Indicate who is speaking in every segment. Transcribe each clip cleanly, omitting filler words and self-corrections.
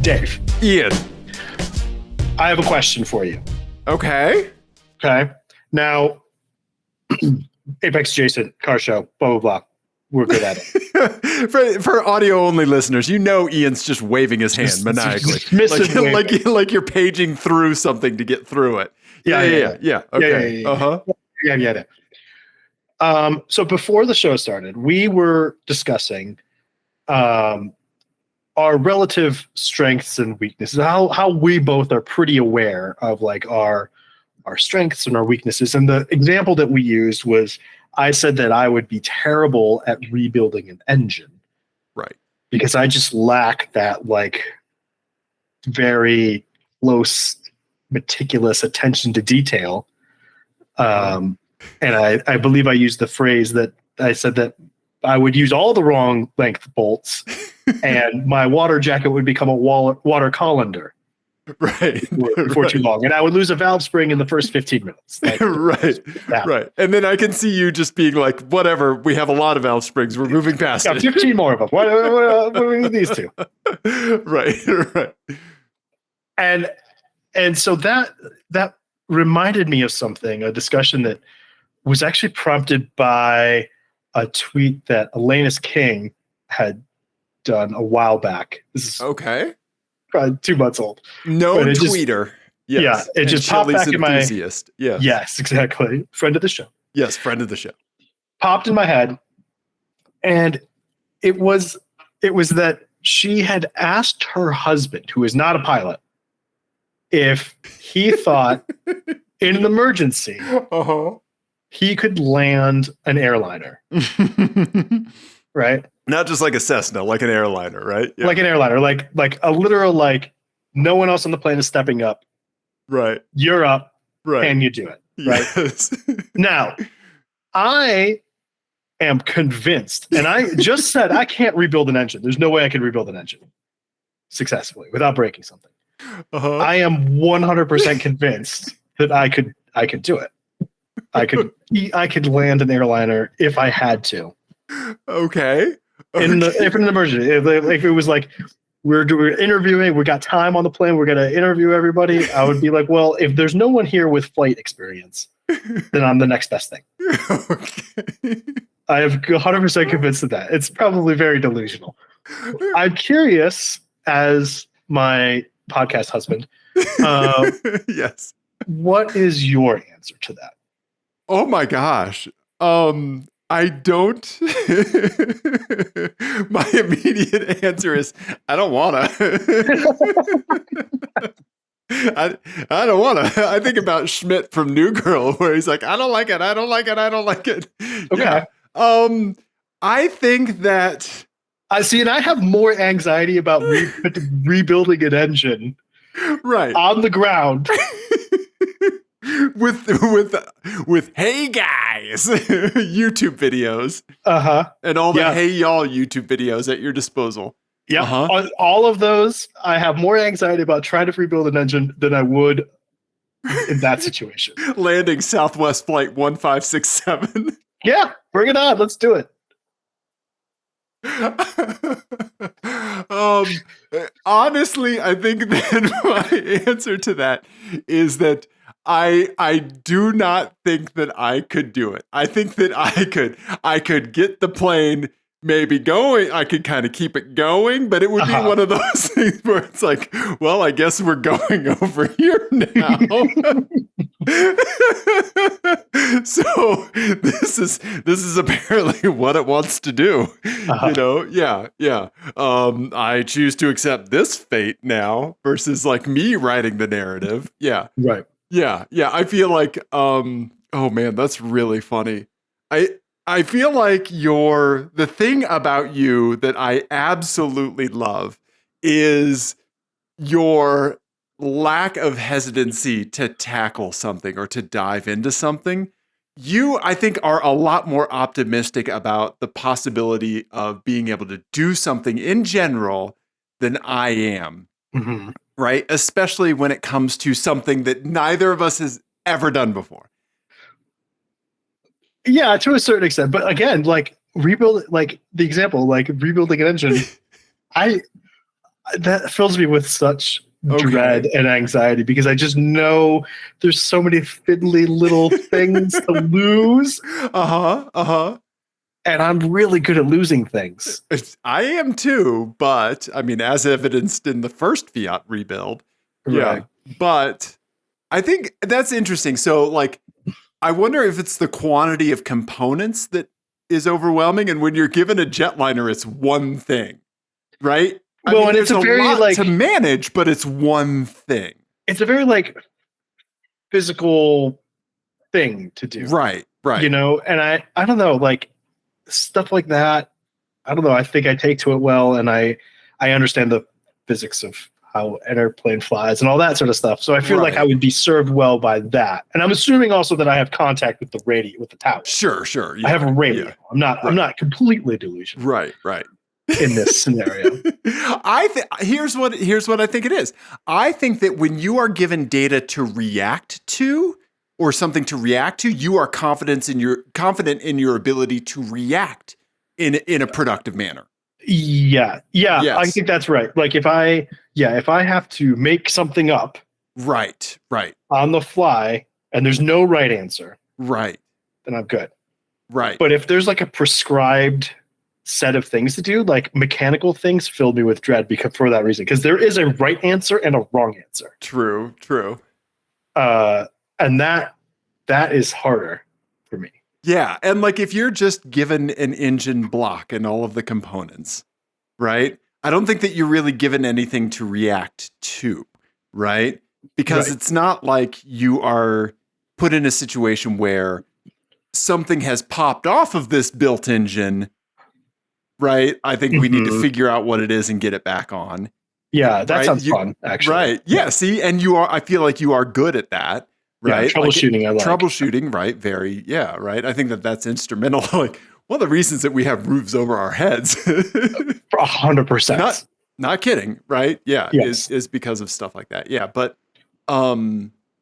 Speaker 1: Dave.
Speaker 2: Ian.
Speaker 1: I have a question for you.
Speaker 2: Okay.
Speaker 1: Okay. Now, apexadjacent, car show, blah, blah, blah. We're good at
Speaker 2: it. for audio only listeners, Ian's just waving his hand maniacally. Like you're paging through something to get through it. Yeah. Okay.
Speaker 1: Yeah. So before the show started, we were discussing our relative strengths and weaknesses, how we both are pretty aware of like our strengths and our weaknesses. And the example that we used was, I said that I would be terrible at rebuilding an engine.
Speaker 2: Right. Because
Speaker 1: I just lack that like very close, meticulous attention to detail. And I believe I used the phrase that I said that I would use all the wrong length bolts and my water jacket would become a water colander.
Speaker 2: Right.
Speaker 1: For too long. And I would lose a valve spring in the first 15 minutes. Like,
Speaker 2: right. And then I can see you just being like, whatever, we have a lot of valve springs. We're moving past it.
Speaker 1: 15 more of them. What do we need these two?
Speaker 2: Right.
Speaker 1: And so that reminded me of something, a discussion that was actually prompted by a tweet that Alanis King had done a while back. This is
Speaker 2: okay.
Speaker 1: Probably 2 months old.
Speaker 2: No tweeter.
Speaker 1: Yes. Yeah, it just popped back in my
Speaker 2: enthusiast.
Speaker 1: Yes, exactly. Friend of the show.
Speaker 2: Yes, friend of the show.
Speaker 1: Popped in my head, and it was that she had asked her husband, who is not a pilot, if he thought in an emergency he could land an airliner. Right?
Speaker 2: Not just like a Cessna, like an airliner, right?
Speaker 1: Yeah. Like an airliner, like a literal, like no one else on the plane is stepping up.
Speaker 2: Right.
Speaker 1: You're up.
Speaker 2: Right.
Speaker 1: And you do it. Right.
Speaker 2: Yes.
Speaker 1: Now, I am convinced, and I just said I can't rebuild an engine. There's no way I can rebuild an engine successfully without breaking something. I am 100% convinced that I could do it. I could land an airliner if I had to.
Speaker 2: Okay.
Speaker 1: If in an emergency, if it was like we're interviewing, we got time on the plane, we're gonna interview everybody, I would be like, well, if there's no one here with flight experience, then I'm the next best thing. Okay. I am 100% convinced of that. It's probably very delusional. I'm curious, as my podcast husband,
Speaker 2: yes,
Speaker 1: what is your answer to that?
Speaker 2: Oh my gosh. I don't. My immediate answer is I don't want to. I don't want to. I think about Schmidt from New Girl, where he's like, I don't like it.
Speaker 1: Okay.
Speaker 2: Yeah. I think that
Speaker 1: I see, and I have more anxiety about rebuilding an engine,
Speaker 2: right,
Speaker 1: on the ground.
Speaker 2: with hey guys YouTube videos, and all the hey y'all YouTube videos at your disposal.
Speaker 1: Yeah, on all of those, I have more anxiety about trying to rebuild an engine than I would in that situation.
Speaker 2: Landing Southwest Flight 1567.
Speaker 1: Yeah, bring it on. Let's do it.
Speaker 2: Honestly, I think that my answer to that is that I do not think that I could do it. I think that I could get the plane maybe going. I could kind of keep it going, but it would be one of those things where it's like, well, I guess we're going over here now. So this is apparently what it wants to do. Yeah. I choose to accept this fate now versus like me writing the narrative. Yeah.
Speaker 1: Right.
Speaker 2: Yeah. I feel like, oh man, that's really funny. I feel like the thing about you that I absolutely love is your lack of hesitancy to tackle something or to dive into something. You, I think, are a lot more optimistic about the possibility of being able to do something in general than I am.
Speaker 1: Mm-hmm.
Speaker 2: Right? Especially when it comes to something that neither of us has ever done before.
Speaker 1: Yeah, to a certain extent. But again, like rebuilding an engine, that fills me with such
Speaker 2: Okay.
Speaker 1: dread and anxiety because I just know there's so many fiddly little things to lose, and I'm really good at losing things.
Speaker 2: I am too, but I mean, as evidenced in the first Fiat rebuild.
Speaker 1: Right.
Speaker 2: Yeah. But I think that's interesting. So, like, I wonder if it's the quantity of components that is overwhelming. And when you're given a jetliner, it's one thing, right? I
Speaker 1: Well,
Speaker 2: mean,
Speaker 1: and it's
Speaker 2: there's
Speaker 1: a very
Speaker 2: lot
Speaker 1: like
Speaker 2: to manage, but it's one thing.
Speaker 1: it's a very like physical thing to do.
Speaker 2: Right. Right.
Speaker 1: You know, and I don't know, like stuff like that. I don't know. I think I take to it well, and I understand the physics of how an airplane flies and all that sort of stuff. So I feel like I would be served well by that. And I'm assuming also that I have contact with the radio, with the tower.
Speaker 2: Sure. Yeah.
Speaker 1: I have a radio.
Speaker 2: Yeah.
Speaker 1: I'm not completely delusional.
Speaker 2: Right.
Speaker 1: In this scenario.
Speaker 2: Here's what I think it is. I think that when you are given data to react to or something to react to, you are confident in your ability to react in a productive manner.
Speaker 1: Yeah. Yes.
Speaker 2: I
Speaker 1: think that's right. Like if I have to make something up
Speaker 2: right
Speaker 1: on the fly and there's no right answer,
Speaker 2: right,
Speaker 1: then I'm good.
Speaker 2: Right.
Speaker 1: But if there's like a prescribed set of things to do, like mechanical things fill me with dread because for that reason, because there is a right answer and a wrong answer.
Speaker 2: True.
Speaker 1: And that is harder for me.
Speaker 2: Yeah. And like if you're just given an engine block and all of the components, right? I don't think that you're really given anything to react to, right? Because it's not like you are put in a situation where something has popped off of this built engine, right? I think we need to figure out what it is and get it back on.
Speaker 1: Yeah, that sounds fun, actually.
Speaker 2: Right. Yeah, see, and I feel like you are good at that. Right.
Speaker 1: Yeah, troubleshooting. I like
Speaker 2: troubleshooting. Right. Very. Yeah. Right. I think that's instrumental. Like one of the reasons that we have roofs over our heads.
Speaker 1: 100%.
Speaker 2: Not kidding. Right. Yeah.
Speaker 1: Yes.
Speaker 2: Is because of stuff like that. Yeah. But,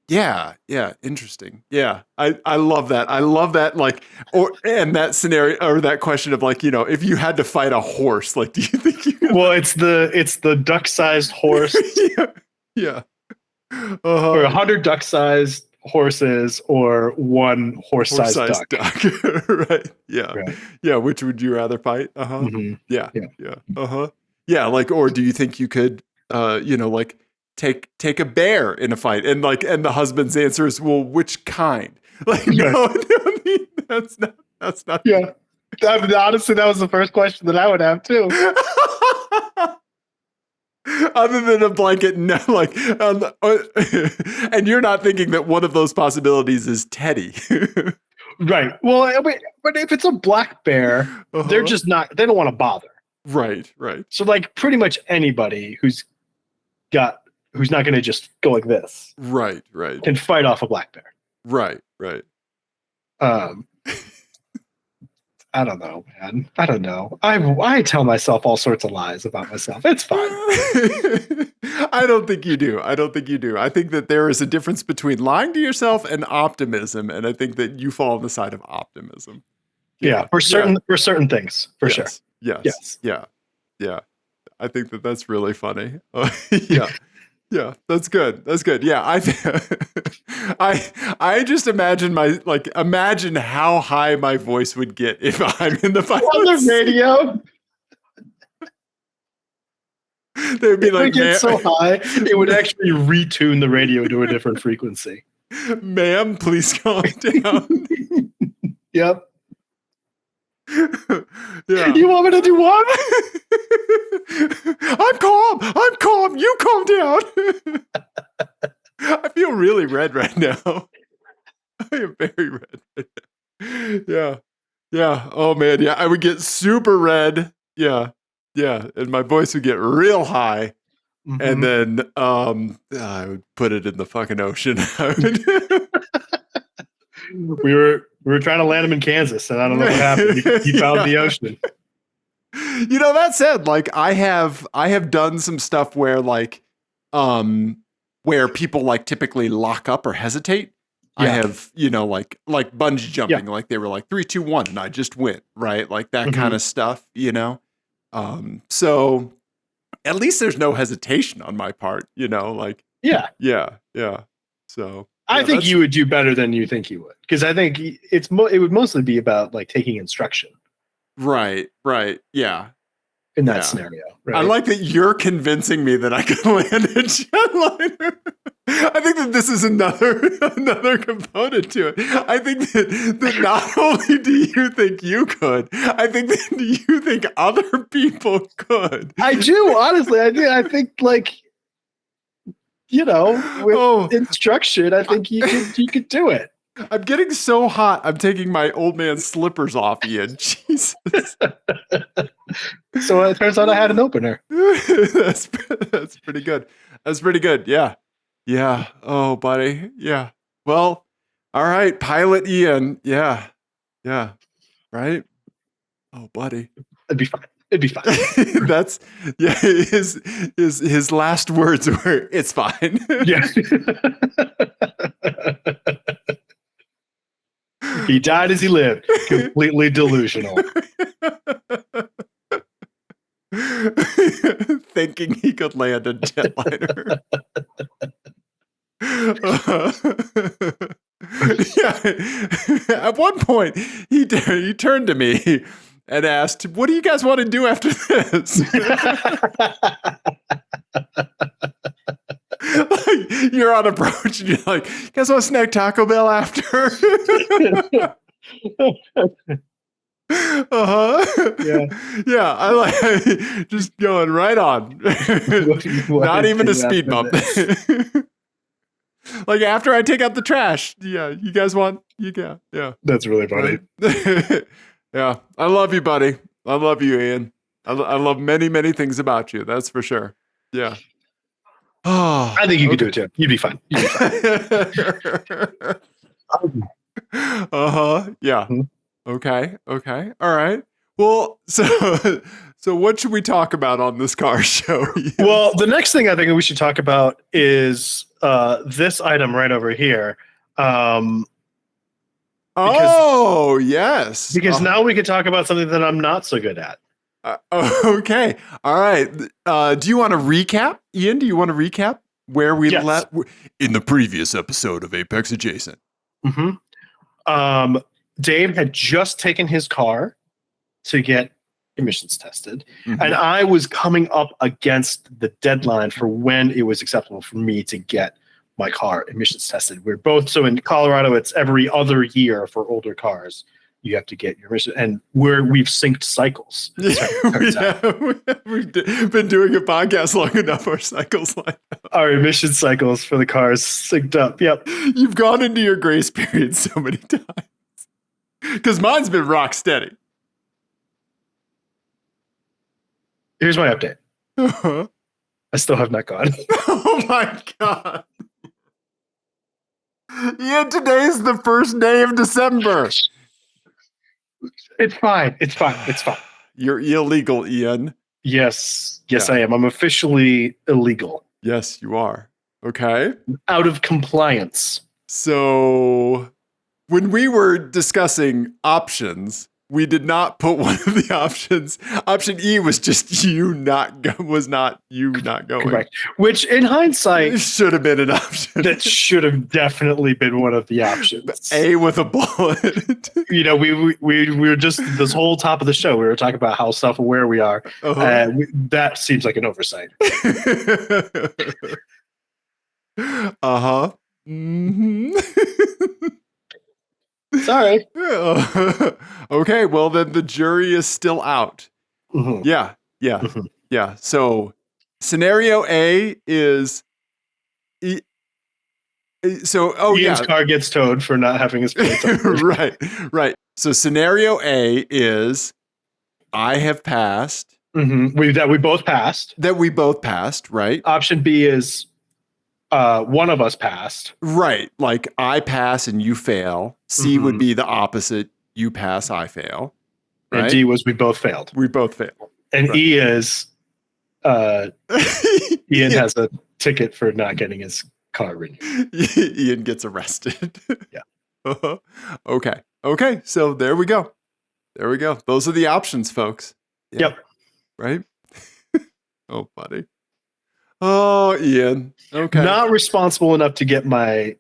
Speaker 2: yeah. Interesting. Yeah. I love that. I love that. Like, and that scenario or that question of like, if you had to fight a horse, like, do you think
Speaker 1: well, it's the duck-sized horse.
Speaker 2: Yeah.
Speaker 1: Or 100 duck-sized horses or one horse-sized duck.
Speaker 2: Right. Yeah.
Speaker 1: Right.
Speaker 2: Yeah. Which would you rather fight? Yeah. Yeah. Like, or do you think you could, like take a bear in a fight and the husband's answer is, well, which kind? Like, no, I mean, that's not.
Speaker 1: Yeah. Honestly, that was the first question that I would have too.
Speaker 2: Other than a blanket, no, like, and you're not thinking that one of those possibilities is Teddy.
Speaker 1: Right. Well, but if it's a black bear, they're just not, they don't want to bother.
Speaker 2: Right.
Speaker 1: So like pretty much anybody who's not going to just go like this.
Speaker 2: Right.
Speaker 1: Can fight off a black bear.
Speaker 2: Right.
Speaker 1: I don't know, man. I don't know. I tell myself all sorts of lies about myself. It's fine.
Speaker 2: I don't think you do. I think that there is a difference between lying to yourself and optimism, and I think that you fall on the side of optimism.
Speaker 1: Yeah, for certain things, for sure.
Speaker 2: Yes. Yeah. I think that's really funny. Yeah, that's good. Yeah, I just imagine imagine how high my voice would get if I'm in the
Speaker 1: on the radio.
Speaker 2: They would be like,
Speaker 1: get so high, it would actually retune the radio to a different frequency.
Speaker 2: Ma'am, please calm down.
Speaker 1: Yep.
Speaker 2: Yeah.
Speaker 1: You want me to do what?
Speaker 2: I'm calm. You calm down. I feel really red right now. I am very red. Yeah. Oh man. Yeah. I would get super red. Yeah. And my voice would get real high. And then I would put it in the fucking ocean.
Speaker 1: We were trying to land him in Kansas, and I don't know what happened. He found the ocean.
Speaker 2: That said, like I have done some stuff where where people like typically lock up or hesitate. I have, like bungee jumping, like they were like 3, 2, 1, and I just went, right? Like that kind of stuff, So at least there's no hesitation on my part, like,
Speaker 1: Yeah.
Speaker 2: yeah. So
Speaker 1: I think you would do better than you think you would, because I think it would mostly be about like taking instruction.
Speaker 2: Right. Yeah.
Speaker 1: In that scenario. Right?
Speaker 2: I like that you're convincing me that I can land a jetliner. I think that this is another component to it. I think that not only do you think you could, I think that you think other people could.
Speaker 1: I do, honestly. I think like, with instruction, I think you could do it.
Speaker 2: I'm getting so hot. I'm taking my old man slippers off, Ian. Jesus.
Speaker 1: So it turns out I had an opener.
Speaker 2: That's pretty good. That's pretty good. Yeah. Yeah. Oh, buddy. Yeah. Well, all right. Pilot Ian. Yeah. Yeah. Right. Oh, buddy.
Speaker 1: It'd be fine.
Speaker 2: That's his last words were, "It's fine."
Speaker 1: Yeah. He died as he lived, completely delusional.
Speaker 2: Thinking he could land a jetliner. Yeah. At one point, he turned to me and asked, "What do you guys want to do after this?" Like, you're on approach and you're like, "You guys want to snack Taco Bell after?" Yeah. I like just going right on. Not even a speed bump. Like after I take out the trash. Yeah, you guys want? Yeah.
Speaker 1: That's really funny.
Speaker 2: Right? Yeah, I love you, buddy. I love you, Ian. I love many, many things about you. That's for sure. Yeah. Oh,
Speaker 1: I think you could do it too. You'd be fine.
Speaker 2: Yeah.
Speaker 1: Mm-hmm.
Speaker 2: Okay. All right. Well, so what should we talk about on this car show?
Speaker 1: Well, the next thing I think we should talk about is this item right over here.
Speaker 2: Yes.
Speaker 1: Because now we can talk about something that I'm not so good at.
Speaker 2: Okay. All right. Do you want to recap, Ian? Do you want to recap where we left in the previous episode of Apex Adjacent?
Speaker 1: Mm-hmm. Dave had just taken his car to get emissions tested, and I was coming up against the deadline for when it was acceptable for me to get my car emissions tested. We're both, so in Colorado, it's every other year for older cars. You have to get your emissions, and we've synced cycles.
Speaker 2: We've been doing a podcast long enough. Our cycles like that.
Speaker 1: Our emissions cycles for the cars synced up. Yep.
Speaker 2: You've gone into your grace period so many times. Because mine's been rock steady.
Speaker 1: Here's my update. I still have not gone.
Speaker 2: Oh my God. Yeah, today's the first day of December.
Speaker 1: It's fine.
Speaker 2: You're illegal, Ian.
Speaker 1: Yes, I am. I'm officially illegal.
Speaker 2: Yes, you are. Okay.
Speaker 1: Out of compliance.
Speaker 2: So when we were discussing options, we did not put one of the options. Option E was just you not going.
Speaker 1: Correct. Which, in hindsight,
Speaker 2: it should have been an option.
Speaker 1: That should have definitely been one of the options.
Speaker 2: A with a bullet.
Speaker 1: We were just this whole top of the show. We were talking about how self-aware we are. That seems like an oversight.
Speaker 2: Mm-hmm.
Speaker 1: Sorry.
Speaker 2: Okay, well then the jury is still out.
Speaker 1: Mm-hmm.
Speaker 2: Yeah.
Speaker 1: Mm-hmm.
Speaker 2: Yeah. So scenario A is Ian's
Speaker 1: car gets towed for not having his plates on.
Speaker 2: Right. So scenario A is I have passed.
Speaker 1: Mm-hmm. That we both passed. Right. Option B is one of us passed.
Speaker 2: Right. Like I pass and you fail. C would be the opposite. You pass, I fail. Right?
Speaker 1: And D was we both failed. And right. E is Ian has a ticket for not getting his car renewed.
Speaker 2: Ian gets arrested.
Speaker 1: Yeah.
Speaker 2: Okay. So there we go. Those are the options, folks. Yeah.
Speaker 1: Yep.
Speaker 2: Right? Oh, buddy. Oh, Ian. Okay.
Speaker 1: Not responsible enough to get my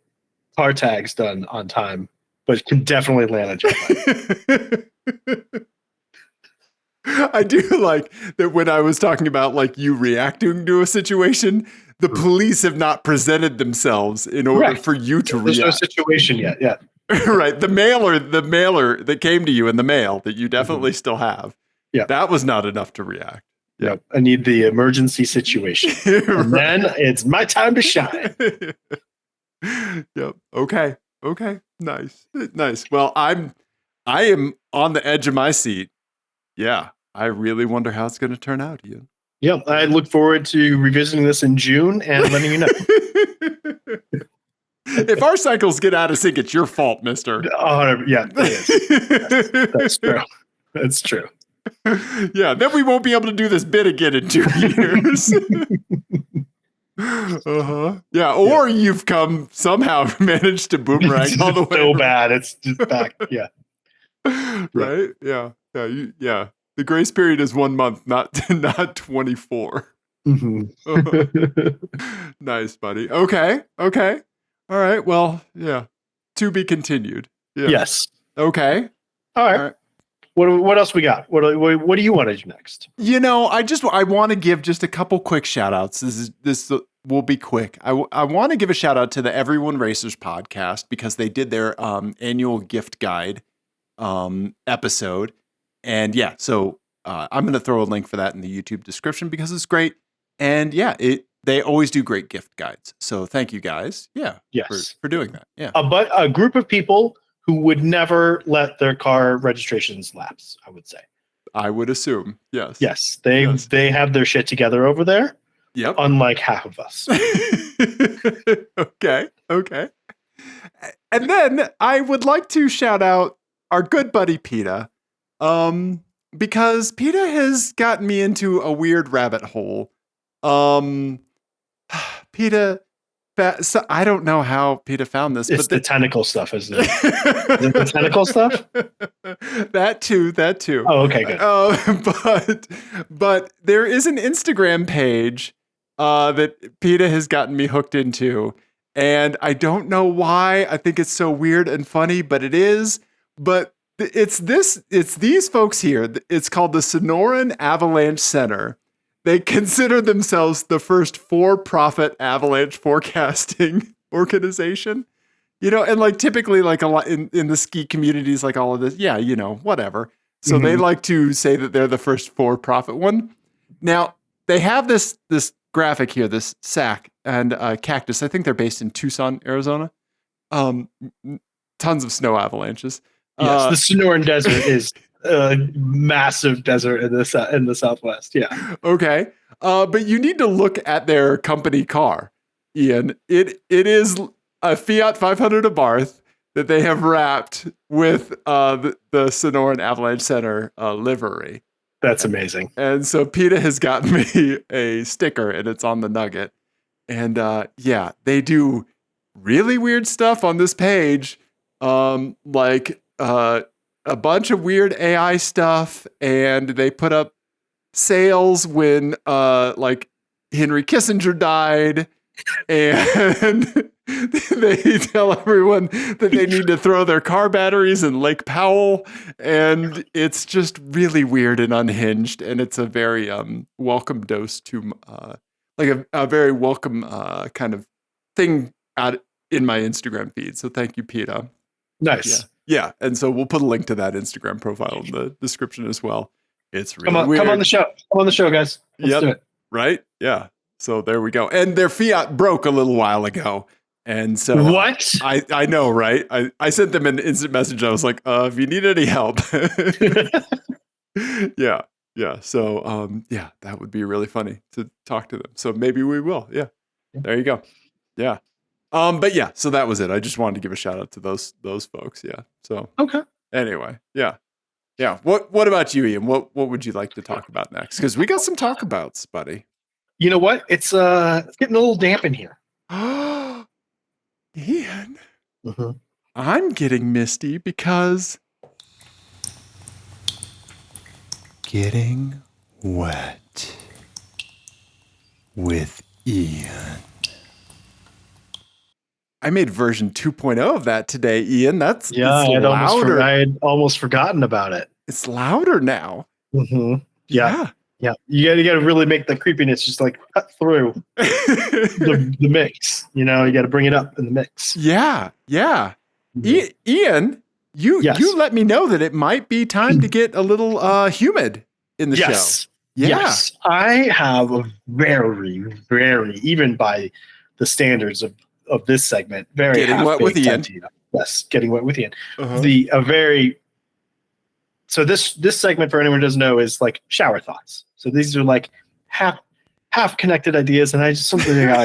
Speaker 1: car tags done on time, but can definitely land a jet lag.
Speaker 2: I do like that when I was talking about like you reacting to a situation, the police have not presented themselves in order for you to
Speaker 1: There's
Speaker 2: react.
Speaker 1: no situation yet. Yeah.
Speaker 2: Right. The mailer that came to you in the mail that you definitely still have.
Speaker 1: Yeah.
Speaker 2: That was not enough to react.
Speaker 1: Yeah. Yep. I need the emergency situation. And then it's my time to shine.
Speaker 2: Yep. Okay. Okay. Nice. Nice. Well, I am on the edge of my seat. Yeah. I really wonder how it's going to turn out, Ian.
Speaker 1: Yep. I look forward to revisiting this in June and letting you know.
Speaker 2: If our cycles get out of sync, it's your fault, mister.
Speaker 1: Yeah, it is. That's true. That's true.
Speaker 2: Yeah, then we won't be able to do this bit again in 2 years. Yeah, or you've somehow managed to boomerang all the way.
Speaker 1: So bad, it's just back. Yeah.
Speaker 2: Right? Yeah. Yeah. The grace period is 1 month, not 24.
Speaker 1: Mm-hmm.
Speaker 2: Nice, buddy. Okay. All right. Well, yeah. To be continued. Yeah.
Speaker 1: Yes.
Speaker 2: Okay.
Speaker 1: All right. What else we got? What do you want to do next?
Speaker 2: I want to give just a couple quick shout outs. This will be quick. I want to give a shout out to the Everyone Racers podcast because they did their annual gift guide episode. And yeah, so I'm going to throw a link for that in the YouTube description because it's great. And yeah, they always do great gift guides. So thank you guys. Yeah.
Speaker 1: Yes.
Speaker 2: For doing that. Yeah.
Speaker 1: But a group of people who would never let their car registrations lapse, I would say.
Speaker 2: I would assume. Yes.
Speaker 1: Yes. They have their shit together over there.
Speaker 2: Yep.
Speaker 1: Unlike half of us.
Speaker 2: Okay. And then I would like to shout out our good buddy PETA. Because PETA has gotten me into a weird rabbit hole. PETA, so I don't know how PETA found this.
Speaker 1: It's the tentacle stuff, isn't it? Is it the tentacle stuff?
Speaker 2: That too.
Speaker 1: Oh, okay, good.
Speaker 2: But there is an Instagram page that PETA has gotten me hooked into. And I don't know why. I think it's so weird and funny, but it is. But it's these folks here. It's called the Sonoran Avalanche Center. They consider themselves the first for-profit avalanche forecasting organization. And like typically like a lot in the ski communities, like all of this, yeah, whatever. So they like to say that they're the first for-profit one. Now they have this graphic here, this sack and cactus. I think they're based in Tucson, Arizona. Tons of snow avalanches.
Speaker 1: Yes, the Sonoran Desert is a massive desert in the Southwest. Yeah.
Speaker 2: Okay. But you need to look at their company car, Ian. It is a Fiat 500 Abarth that they have wrapped with the Sonoran Avalanche Center livery.
Speaker 1: That's amazing.
Speaker 2: And so PETA has gotten me a sticker, and it's on the Nugget. And yeah, they do really weird stuff on this page, like a bunch of weird AI stuff, and they put up sales when like Henry Kissinger died, and they tell everyone that they need to throw their car batteries in Lake Powell, and it's just really weird and unhinged, and it's a very welcome dose to like a very welcome kind of thing out in my Instagram feed. So thank you, PETA.
Speaker 1: Nice.
Speaker 2: Yeah, and so we'll put a link to that Instagram profile in the description as well. It's really weird.
Speaker 1: Come on the show. Come on the show, guys. Let's do it.
Speaker 2: Right? Yeah. So there we go. And their Fiat broke a little while ago. And so
Speaker 1: what?
Speaker 2: I know, right? I sent them an instant message. I was like, if you need any help. Yeah. So yeah, that would be really funny to talk to them. So maybe we will. Yeah. There you go. Yeah. But yeah, so that was it. I just wanted to give a shout out to those folks. Yeah. So
Speaker 1: okay.
Speaker 2: Anyway, yeah. What about you, Ian? What would you like to talk about next? Because we got some talk abouts, buddy.
Speaker 1: You know what? It's getting a little damp in here.
Speaker 2: Ian, I'm getting misty because getting wet. with Ian. I made version 2.0 of that today, Ian. It's louder.
Speaker 1: I had almost forgotten about it.
Speaker 2: It's louder now.
Speaker 1: Mm-hmm. Yeah. You got to really make the creepiness just like cut through the mix. You got to bring it up in the mix.
Speaker 2: Yeah. Ian, you let me know that it might be time to get a little humid in the show.
Speaker 1: Yes. I have a very, very, even by the standards of this segment, very
Speaker 2: getting wet with Ian.
Speaker 1: Yes, getting wet with Ian. So this segment, for anyone who doesn't know, is like shower thoughts. So these are like half connected ideas, and I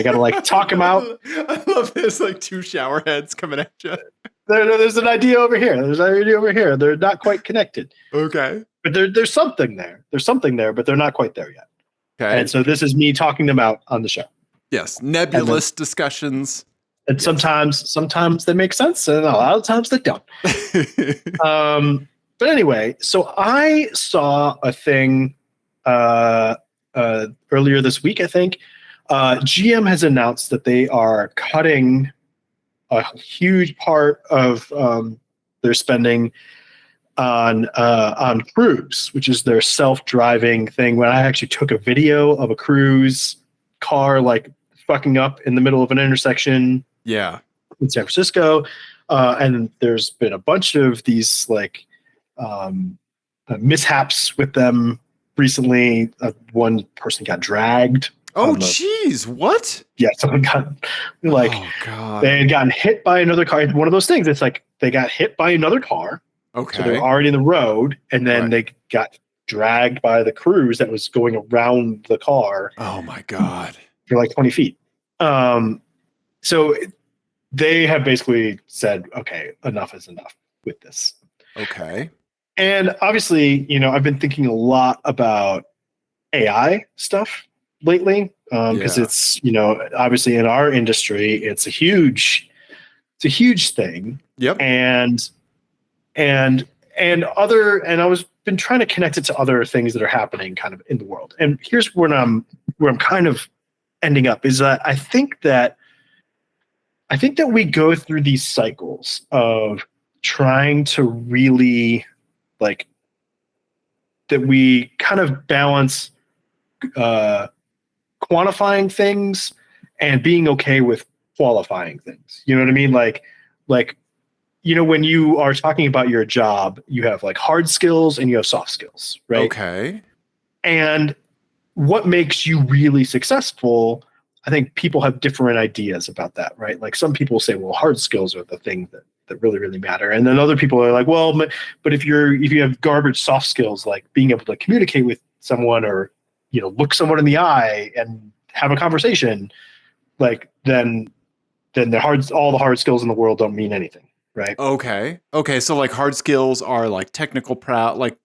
Speaker 1: gotta like talk them out.
Speaker 2: I love this, like two shower heads coming at you.
Speaker 1: There's an idea over here. There's an idea over here. They're not quite connected.
Speaker 2: Okay.
Speaker 1: But there's something there. There's something there, but they're not quite there yet.
Speaker 2: Okay.
Speaker 1: And so this is me talking them out on the show.
Speaker 2: Yes. Nebulous discussions.
Speaker 1: And sometimes they make sense, and a lot of times they don't. But anyway, so I saw a thing earlier this week, I think. GM has announced that they are cutting a huge part of their spending on Cruise, which is their self-driving thing. When I actually took a video of a Cruise car like fucking up in the middle of an intersection, in San Francisco, and there's been a bunch of these like mishaps with them recently. One person got dragged.
Speaker 2: Oh, jeez. What?
Speaker 1: Yeah, someone got like, they had gotten hit by another car. One of those things. It's like they got hit by another car.
Speaker 2: Okay.
Speaker 1: So they're already in the road, and then they got dragged by the Cruise that was going around the car.
Speaker 2: Oh my God.
Speaker 1: For like 20 feet. So they have basically said, okay, enough is enough with this.
Speaker 2: Okay.
Speaker 1: And obviously, I've been thinking a lot about AI stuff lately, because it's, obviously in our industry, it's a huge thing.
Speaker 2: Yep.
Speaker 1: And I was been trying to connect it to other things that are happening kind of in the world. And here's where I'm kind of ending up is that I think that we go through these cycles of trying to really like that we kind of balance quantifying things and being okay with qualifying things. You know what I mean? Like, when you are talking about your job, you have like hard skills and you have soft skills, right?
Speaker 2: Okay.
Speaker 1: And what makes you really successful, I think people have different ideas about that, right? Like some people say, well, hard skills are the thing that really, really matter. And then other people are like, well, but if you have garbage soft skills, like being able to communicate with someone or, look someone in the eye and have a conversation, like then all the hard skills in the world don't mean anything, right?
Speaker 2: Okay. So like hard skills are like technical prowess, like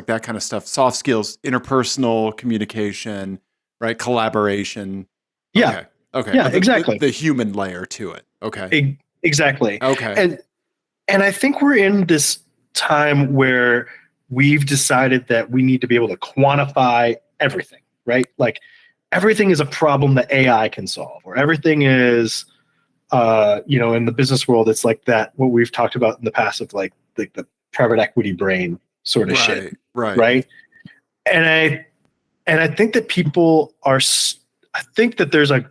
Speaker 2: that kind of stuff. Soft skills, interpersonal communication, right? Collaboration.
Speaker 1: Yeah.
Speaker 2: Okay.
Speaker 1: Yeah, exactly.
Speaker 2: The human layer to it. Okay.
Speaker 1: Exactly.
Speaker 2: Okay.
Speaker 1: And I think we're in this time where we've decided that we need to be able to quantify everything, right? Like everything is a problem that AI can solve, or everything is, in the business world, it's like that, what we've talked about in the past of like the private equity brain sort of shit. Right. And I think that people are, I think that there's a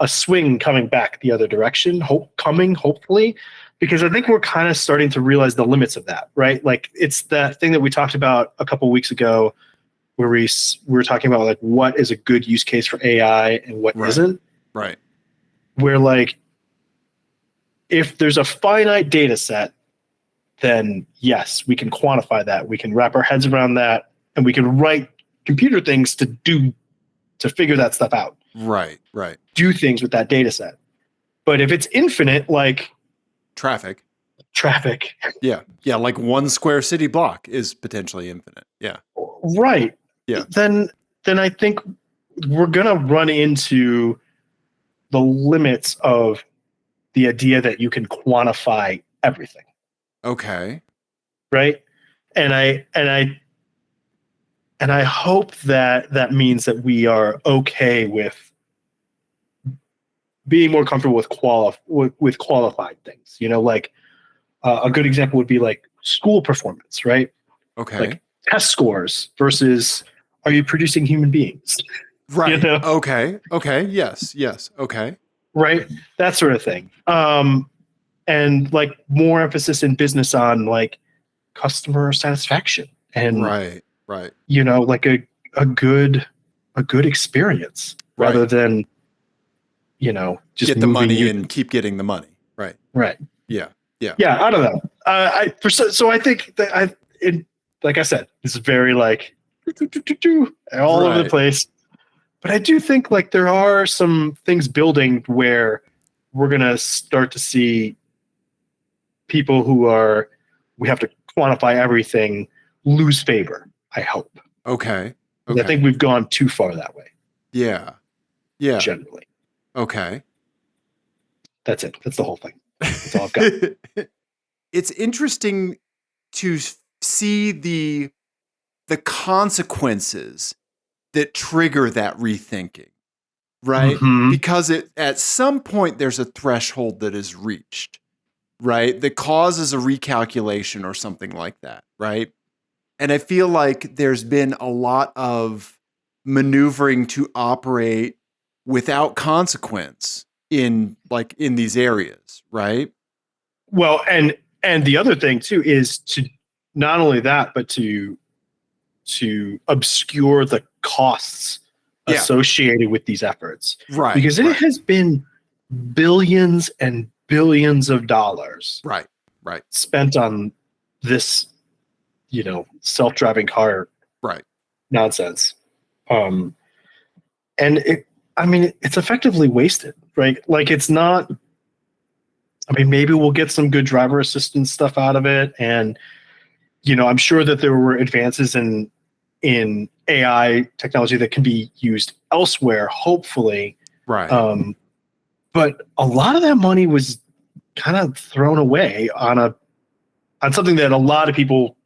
Speaker 1: swing coming back the other direction, hopefully, because I think we're kind of starting to realize the limits of that, right? Like it's that thing that we talked about a couple of weeks ago where we were talking about like what is a good use case for AI and what isn't.
Speaker 2: Right.
Speaker 1: Where like if there's a finite data set, then yes, we can quantify that. We can wrap our heads around that, and we can write computer things to figure that stuff out.
Speaker 2: Right.
Speaker 1: Do things with that data set. But if it's infinite, like
Speaker 2: traffic.
Speaker 1: Yeah.
Speaker 2: Yeah. Like one square city block is potentially infinite. Yeah.
Speaker 1: Right.
Speaker 2: Yeah.
Speaker 1: Then I think we're going to run into the limits of the idea that you can quantify everything.
Speaker 2: Okay.
Speaker 1: Right. And I And I hope that that means that we are okay with being more comfortable with qualified things. Like a good example would be like school performance, right?
Speaker 2: Okay.
Speaker 1: Like test scores versus are you producing human beings?
Speaker 2: Right. Okay. Okay. Yes. Yes. Okay.
Speaker 1: Right. That sort of thing. And like more emphasis in business on like customer satisfaction and
Speaker 2: right.
Speaker 1: like a good experience rather than just
Speaker 2: get the money and keep getting the money. Right.
Speaker 1: Right.
Speaker 2: Yeah.
Speaker 1: I don't know. So I think that like I said, this is very like all over the place. But I do think like there are some things building where we're gonna start to see people we have to quantify everything lose favor. I hope.
Speaker 2: Okay.
Speaker 1: I think we've gone too far that way.
Speaker 2: Yeah.
Speaker 1: Generally.
Speaker 2: Okay.
Speaker 1: That's it. That's the whole thing. That's all I've got.
Speaker 2: It's interesting to see the consequences that trigger that rethinking, right?
Speaker 1: Mm-hmm.
Speaker 2: Because at some point there's a threshold that is reached, right? That causes a recalculation or something like that, right? And I feel like there's been a lot of maneuvering to operate without consequence in these areas, right?
Speaker 1: Well, and the other thing too is to not only that, but to obscure the costs associated with these efforts,
Speaker 2: right?
Speaker 1: Because it has been billions and billions of dollars,
Speaker 2: right,
Speaker 1: spent on this, self-driving car, nonsense, and it's effectively wasted, right? Like it's not. Maybe we'll get some good driver assistance stuff out of it, and I'm sure that there were advances in AI technology that can be used elsewhere, hopefully.
Speaker 2: Right.
Speaker 1: But a lot of that money was kind of thrown away on something that a lot of people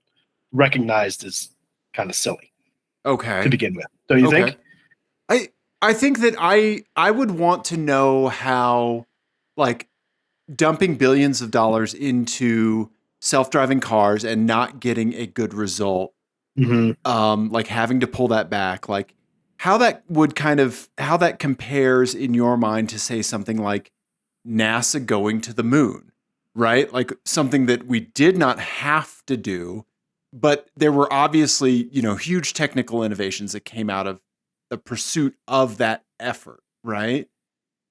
Speaker 1: recognized as kind of silly.
Speaker 2: Okay.
Speaker 1: To begin with, don't you think?
Speaker 2: I think that I would want to know how, like, dumping billions of dollars into self-driving cars and not getting a good result, like having to pull that back, like how that compares in your mind to say something like NASA going to the moon, right? Like something that we did not have to do, but there were obviously, huge technical innovations that came out of the pursuit of that effort, right?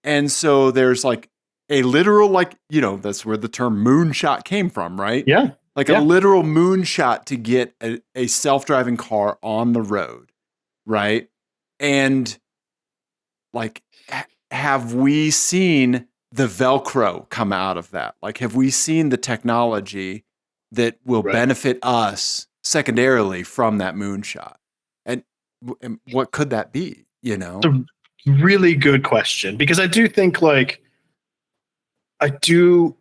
Speaker 2: And so there's like a literal, that's where the term moonshot came from, right?
Speaker 1: Yeah.
Speaker 2: Like a literal moonshot to get a self-driving car on the road, right? And like, have we seen the Velcro come out of that? Like, have we seen the technology that will benefit us secondarily from that moonshot? And what could that be,
Speaker 1: It's a really good question, because I do think I do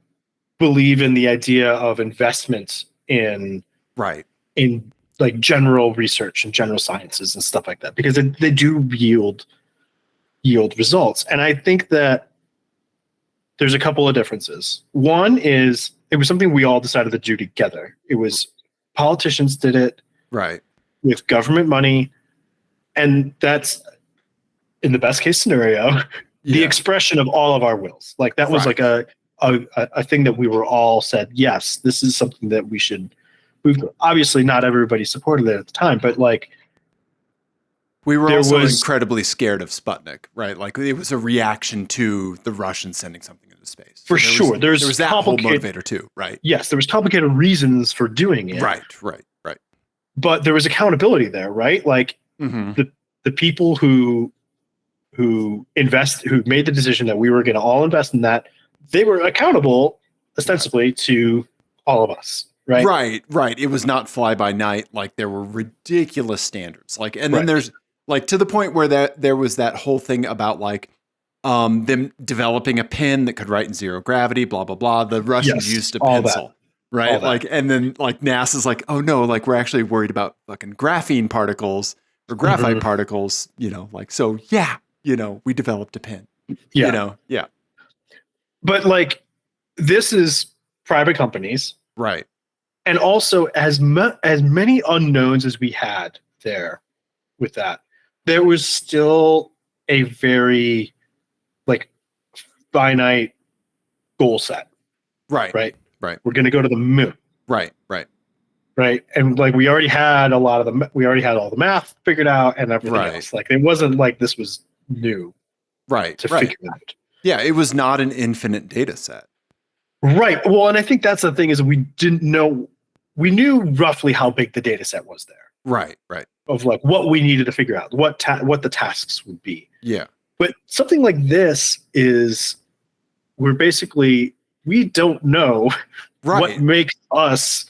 Speaker 1: believe in the idea of investment in like general research and general sciences and stuff like that, because they do yield results. And I think that there's a couple of differences. One is it was something we all decided to do together. It was politicians did it with government money, and that's, in the best case scenario, the expression of all of our wills. Like that was like a thing that we were all said, yes, this is something that we should move. Obviously not everybody supported it at the time, but like
Speaker 2: we were also incredibly scared of Sputnik, right? Like it was a reaction to the Russians sending something into space.
Speaker 1: For sure. There was
Speaker 2: that whole motivator too, right?
Speaker 1: Yes, there was complicated reasons for doing it.
Speaker 2: Right.
Speaker 1: But there was accountability there, right? Like the people who made the decision that we were going to all invest in that, they were accountable ostensibly to all of us, right?
Speaker 2: Right. It was not fly by night. Like there were ridiculous standards. Like, and then there's like to the point where there was that whole thing about like them developing a pen that could write in zero gravity, blah, blah, blah. The Russians used a pencil, right?
Speaker 1: All that.
Speaker 2: Like, and then like NASA's like, oh no, like we're actually worried about fucking graphene particles or graphite particles, you know, like, so yeah, you know, we developed a pin,
Speaker 1: Yeah.
Speaker 2: you know, yeah,
Speaker 1: But like, this is private companies.
Speaker 2: right,
Speaker 1: And also, as many unknowns as we had there with that, there was still a very like finite goal set,
Speaker 2: right,
Speaker 1: right?
Speaker 2: right,
Speaker 1: We're going to go to the moon,
Speaker 2: right, right,
Speaker 1: right? And like we already had all the math figured out and everything
Speaker 2: Right.
Speaker 1: else. Like it wasn't like this was new
Speaker 2: right,
Speaker 1: to
Speaker 2: right.
Speaker 1: figure out.
Speaker 2: Yeah, it was not an infinite data set.
Speaker 1: Right. Well, and I think that's the thing is we didn't know. We knew roughly how big the data set was there.
Speaker 2: Right, right.
Speaker 1: Of like what we needed to figure out, what the tasks would be.
Speaker 2: Yeah.
Speaker 1: But something like this is we don't know
Speaker 2: Right.
Speaker 1: what makes us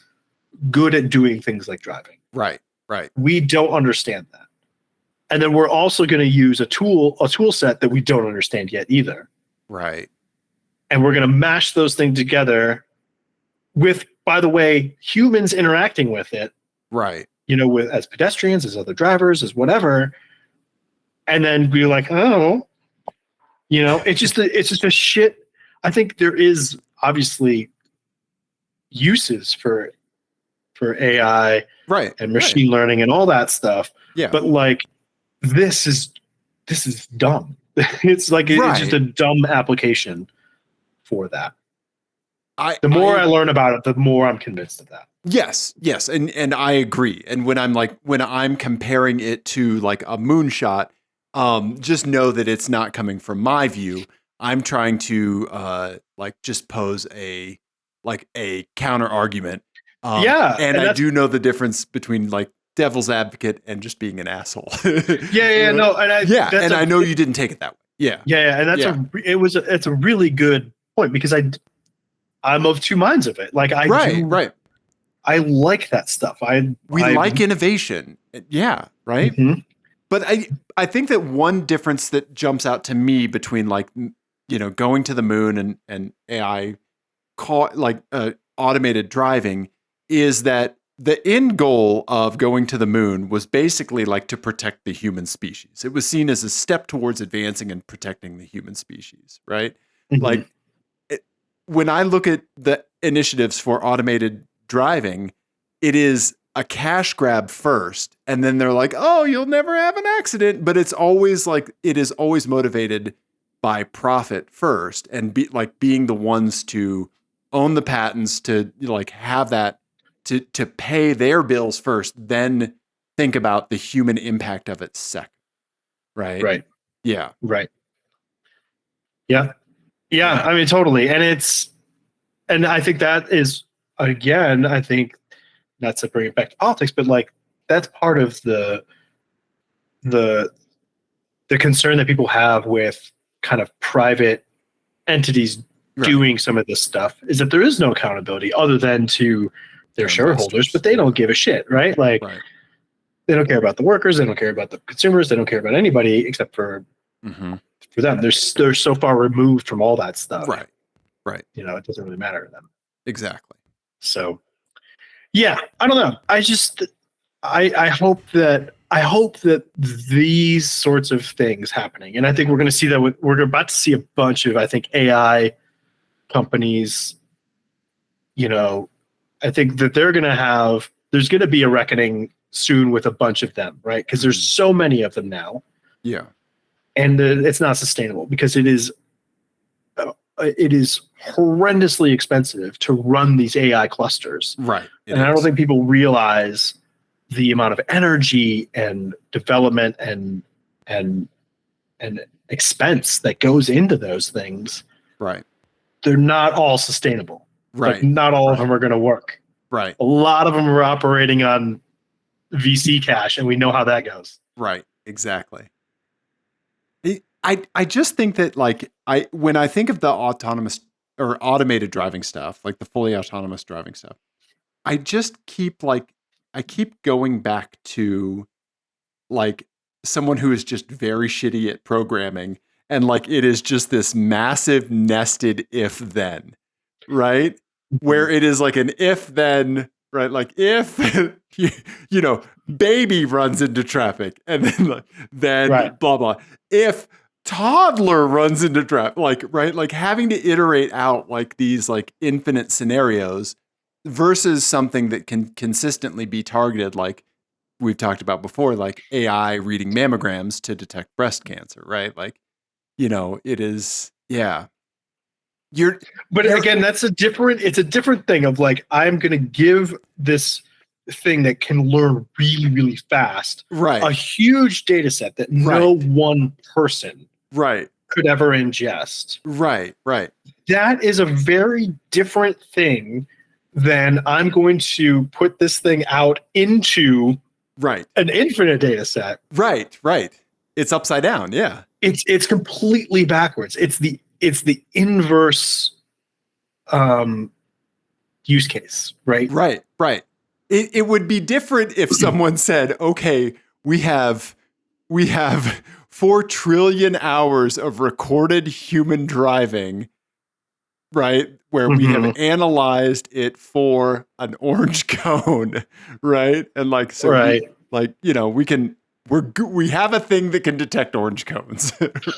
Speaker 1: good at doing things like driving.
Speaker 2: Right, right.
Speaker 1: We don't understand that. And then we're also going to use a tool set that we don't understand yet either.
Speaker 2: Right.
Speaker 1: And we're going to mash those things together with, by the way, humans interacting with it.
Speaker 2: Right.
Speaker 1: You know, with as pedestrians, as other drivers, as whatever. And then be like, oh, you know, it's just a shit. I think there is obviously uses for AI
Speaker 2: Right.
Speaker 1: and machine learning and all that stuff.
Speaker 2: Yeah.
Speaker 1: But like this is dumb. It's like it's just a dumb application for that. The more I learn about it, the more I'm convinced of that.
Speaker 2: Yes, yes, and I agree. And when I'm comparing it to like a moonshot, just know that it's not coming from my view. I'm trying to like just pose a counter argument. And I do know the difference between like devil's advocate and just being an asshole.
Speaker 1: No, and
Speaker 2: I know you didn't take it that way. Yeah,
Speaker 1: and it's a really good point because I'm of two minds of it. Like I like that stuff. We
Speaker 2: like innovation. Yeah, right.
Speaker 1: Mm-hmm.
Speaker 2: But I think that one difference that jumps out to me between like, you know, going to the moon and AI automated driving is that the end goal of going to the moon was basically like to protect the human species. It was seen as a step towards advancing and protecting the human species, right?
Speaker 1: Mm-hmm.
Speaker 2: Like when I look at the initiatives for automated driving, it is a cash grab first, and then they're like, "Oh, you'll never have an accident." But it's always like it is always motivated by profit first, and being the ones to own the patents, to like have that to pay their bills first, then think about the human impact of it second. Right.
Speaker 1: Right.
Speaker 2: Yeah.
Speaker 1: Right. Yeah. Yeah. I mean, totally, and I think that is again. I think. Not to bring it back to politics, but like that's part of the concern that people have with kind of private entities doing some of this stuff is that there is no accountability other than to their shareholders, but they don't give a shit, right? Like they don't care about the workers, they don't care about the consumers, they don't care about anybody except for them. They're so far removed from all that stuff.
Speaker 2: Right.
Speaker 1: You know, it doesn't really matter to them.
Speaker 2: Exactly.
Speaker 1: So yeah, I don't know. I hope that these sorts of things happening, and I think we're going to see that we're about to see a bunch of, I think, AI companies. You know, I think that there's going to be a reckoning soon with a bunch of them, right? Because there's so many of them now.
Speaker 2: Yeah, and
Speaker 1: it's not sustainable because it is horrendously expensive to run these AI clusters.
Speaker 2: Right.
Speaker 1: And I don't think people realize the amount of energy and development and expense that goes into those things.
Speaker 2: Right.
Speaker 1: They're not all sustainable.
Speaker 2: Right.
Speaker 1: Like not all of them are going to work.
Speaker 2: Right.
Speaker 1: A lot of them are operating on VC cash, and we know how that goes.
Speaker 2: Right. Exactly. I just think that like when I think of the autonomous or automated driving stuff, like the fully autonomous driving stuff, I just keep going back to like someone who is just very shitty at programming, and like it is just this massive nested if then, right? where it is like an if then, right? Like if you know, baby runs into traffic, and then
Speaker 1: Right.
Speaker 2: blah blah. If toddler runs into traffic, like right, like having to iterate out like these like infinite scenarios versus something that can consistently be targeted, like we've talked about before, like AI reading mammograms to detect breast cancer, right? Like, you know, it is, yeah.
Speaker 1: But
Speaker 2: You're
Speaker 1: again, it's a different thing of like, I'm going to give this thing that can learn really, really fast
Speaker 2: right,
Speaker 1: a huge data set that
Speaker 2: Right.
Speaker 1: no one person
Speaker 2: right,
Speaker 1: could ever ingest.
Speaker 2: right, right,
Speaker 1: That is a very different thing than I'm going to put this thing out into
Speaker 2: right,
Speaker 1: an infinite data set.
Speaker 2: right, right. It's upside down, yeah.
Speaker 1: It's completely backwards. It's the inverse use case, right?
Speaker 2: Right, right. It would be different if someone said, okay, we have 4 trillion hours of recorded human driving, right? Where we have analyzed it for an orange cone, right? And like, so
Speaker 1: Right.
Speaker 2: you know, we have a thing that can detect orange cones,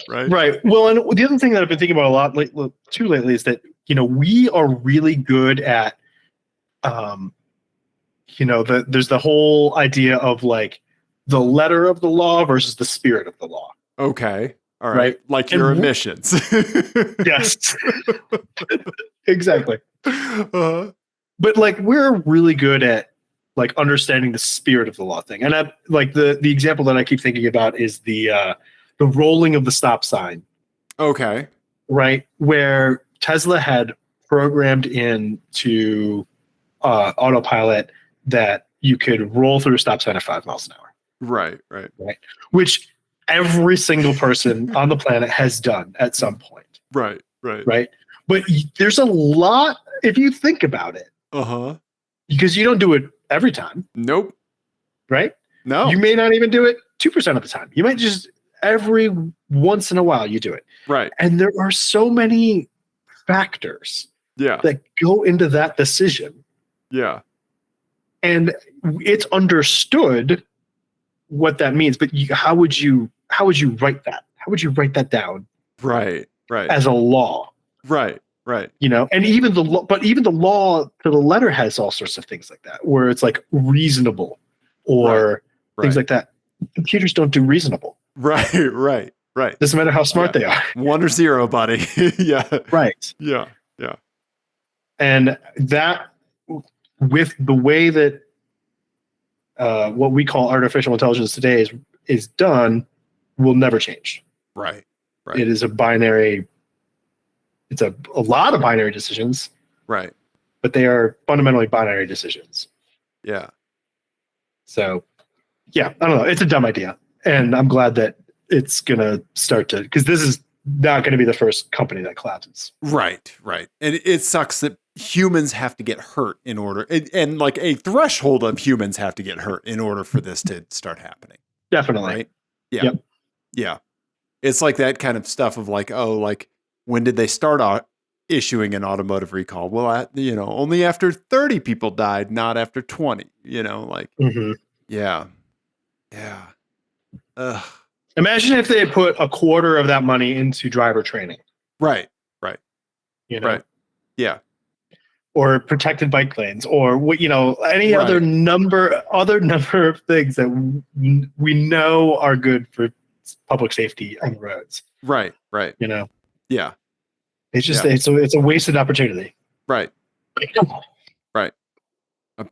Speaker 2: right?
Speaker 1: Right. Well, and the other thing that I've been thinking about a lot lately is that, you know, we are really good at, you know, there's the whole idea of like the letter of the law versus the spirit of the law.
Speaker 2: Okay. All right.
Speaker 1: Right.
Speaker 2: Like
Speaker 1: And
Speaker 2: your emissions.
Speaker 1: yes. Exactly.
Speaker 2: Uh,
Speaker 1: But like we're really good at like understanding the spirit of the law thing. And I like the example that I keep thinking about is the rolling of the stop sign,
Speaker 2: okay.
Speaker 1: right? Where Tesla had programmed into autopilot that you could roll through a stop sign at 5 miles an hour.
Speaker 2: Right, right.
Speaker 1: Right. Which every single person on the planet has done at some point.
Speaker 2: Right, right.
Speaker 1: Right. But there's a lot, if you think about it,
Speaker 2: Uh-huh.
Speaker 1: because you don't do it every time.
Speaker 2: Nope.
Speaker 1: Right.
Speaker 2: No.
Speaker 1: You may not even do it 2% of the time. You might just every once in a while you do it.
Speaker 2: Right.
Speaker 1: And there are so many factors that go into that decision.
Speaker 2: Yeah.
Speaker 1: And it's understood what that means, but how would you write that? How would you write that down?
Speaker 2: Right, right.
Speaker 1: As a law.
Speaker 2: Right, right.
Speaker 1: You know, and even the law to the letter has all sorts of things like that, where it's like reasonable or things like that. Computers don't do reasonable.
Speaker 2: Right, right, right.
Speaker 1: Doesn't matter how smart they are.
Speaker 2: 1 or 0, buddy. Yeah.
Speaker 1: Right.
Speaker 2: Yeah, yeah.
Speaker 1: And that, with the way that what we call artificial intelligence today is done, will never change.
Speaker 2: Right, right.
Speaker 1: It is a binary. It's a lot of binary decisions.
Speaker 2: Right.
Speaker 1: But they are fundamentally binary decisions.
Speaker 2: Yeah.
Speaker 1: So, yeah, I don't know. It's a dumb idea. And I'm glad that it's going to start to, because this is not going to be the first company that collapses.
Speaker 2: Right, right. And it sucks that humans have to get hurt in order, and like a threshold of humans have to get hurt in order for this to start happening.
Speaker 1: Definitely.
Speaker 2: Right? Yeah.
Speaker 1: Yep.
Speaker 2: Yeah. It's like that kind of stuff of like, oh, like when did they start issuing an automotive recall? Well, you know, only after 30 people died, not after 20, you know, like, yeah. Yeah. Ugh.
Speaker 1: Imagine if they had put a quarter of that money into driver training.
Speaker 2: Right. Right.
Speaker 1: You know?
Speaker 2: Right. Yeah.
Speaker 1: Or protected bike lanes, or what, you know, any other number of things that we know are good for public safety on the roads.
Speaker 2: Right. Right.
Speaker 1: You know.
Speaker 2: Yeah.
Speaker 1: It's just it's a wasted opportunity.
Speaker 2: Right. Right.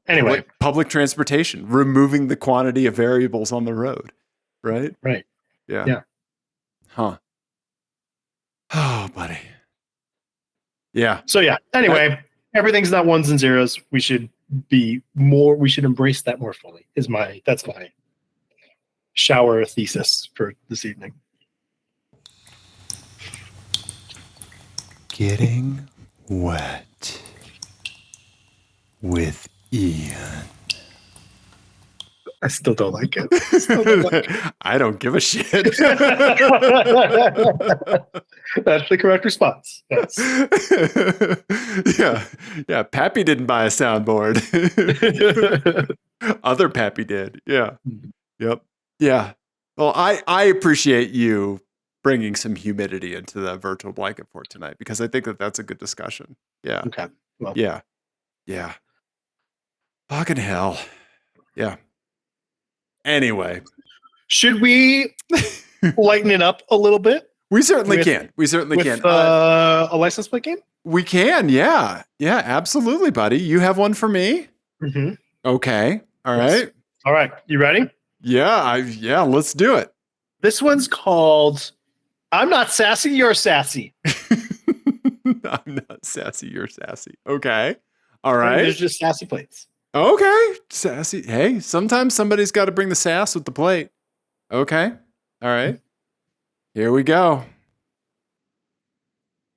Speaker 1: Anyway,
Speaker 2: public transportation, removing the quantity of variables on the road. Right.
Speaker 1: Right.
Speaker 2: Yeah.
Speaker 1: Yeah.
Speaker 2: Huh. Oh, buddy. Yeah.
Speaker 1: So yeah. Anyway, everything's not ones and zeros. We should embrace that more fully. That's my shower thesis for this evening.
Speaker 2: Getting wet with Ian.
Speaker 1: I still don't like it. Still don't like it.
Speaker 2: I don't give a shit.
Speaker 1: That's the correct response. Yes.
Speaker 2: Yeah. Pappy didn't buy a soundboard. Other Pappy did. Yeah. Yep. Yeah. Well, I appreciate you bringing some humidity into the virtual blanket fort tonight, because I think that that's a good discussion. Yeah.
Speaker 1: Okay. Well.
Speaker 2: Yeah. Yeah. Fucking hell. Yeah. Anyway,
Speaker 1: should we lighten it up a little bit?
Speaker 2: We certainly can. We certainly can.
Speaker 1: A license plate game?
Speaker 2: We can. Yeah. Yeah, absolutely, buddy. You have one for me?
Speaker 1: Mm-hmm.
Speaker 2: Okay. All right.
Speaker 1: All right. You ready?
Speaker 2: Yeah, let's do it.
Speaker 1: This one's called I'm Not Sassy, You're Sassy.
Speaker 2: I'm not sassy, you're sassy. Okay. All right.
Speaker 1: There's just sassy plates.
Speaker 2: Okay. Sassy. Hey, sometimes somebody's got to bring the sass with the plate. Okay. All right. Here we go.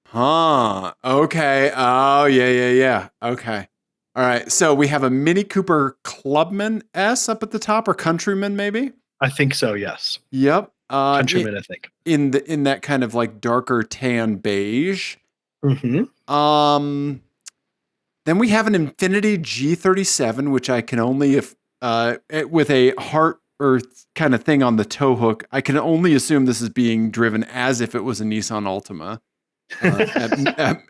Speaker 2: Huh. Okay. Oh, yeah. Okay. All right. So we have a Mini Cooper Clubman S up at the top, or Countryman maybe?
Speaker 1: I think so, yes.
Speaker 2: Yep.
Speaker 1: Countryman, I think.
Speaker 2: In that kind of like darker tan beige.
Speaker 1: Mm-hmm.
Speaker 2: Then we have an Infinity G37, which I can only with a heart earth kind of thing on the tow hook, I can only assume this is being driven as if it was a Nissan Altima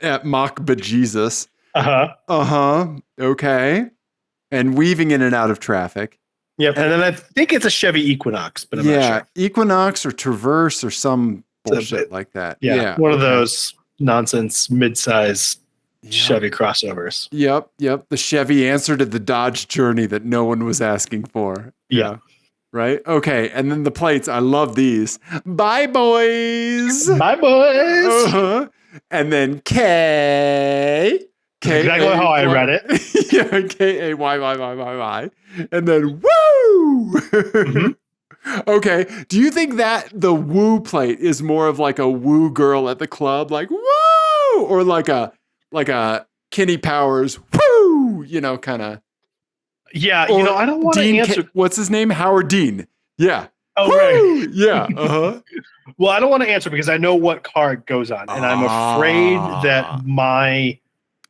Speaker 2: at Mach bejesus. Okay. And weaving in and out of traffic.
Speaker 1: Yep. And then I think it's a Chevy Equinox, but I'm not sure.
Speaker 2: Equinox or Traverse or some bullshit like that.
Speaker 1: Yeah. One of those nonsense midsize Chevy crossovers.
Speaker 2: Yep. The Chevy answer to the Dodge Journey that no one was asking for.
Speaker 1: Yeah.
Speaker 2: Right? Okay. And then the plates. I love these. Bye, boys.
Speaker 1: Bye, boys.
Speaker 2: And then K.
Speaker 1: Exactly how I read it.
Speaker 2: Yeah. K-A-Y. And then woo. Mm-hmm. Okay. Do you think that the woo plate is more of like a woo girl at the club? Like, woo! Or like a Kenny Powers, woo! Kind of.
Speaker 1: Yeah, I don't want to answer.
Speaker 2: What's his name? Howard Dean. Yeah.
Speaker 1: Oh, right.
Speaker 2: Yeah.
Speaker 1: Well, I don't want to answer because I know what car it goes on, and I'm afraid that my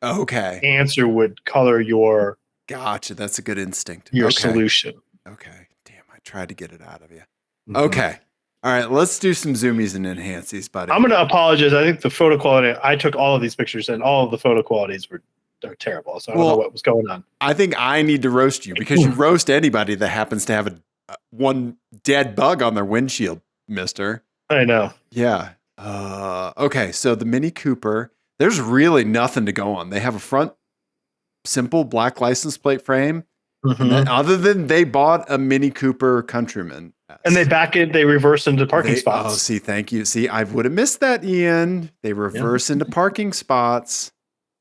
Speaker 1: answer would color your.
Speaker 2: Gotcha. That's a good instinct.
Speaker 1: Your solution.
Speaker 2: Okay. Damn, I tried to get it out of you. Mm-hmm. Okay. All right. Let's do some zoomies and enhances, buddy.
Speaker 1: I'm going to apologize. I think the photo quality. I took all of these pictures, and all of the photo qualities are terrible. So I don't know what was going on.
Speaker 2: I think I need to roast you because you roast anybody that happens to have one dead bug on their windshield, mister.
Speaker 1: I know.
Speaker 2: Yeah. Okay. So the Mini Cooper, there's really nothing to go on. They have a front simple black license plate frame. Mm-hmm. And other than they bought a Mini Cooper Countryman.
Speaker 1: And they reverse into parking spots.
Speaker 2: Oh, see, thank you. See, I would have missed that, Ian. They reverse into parking spots.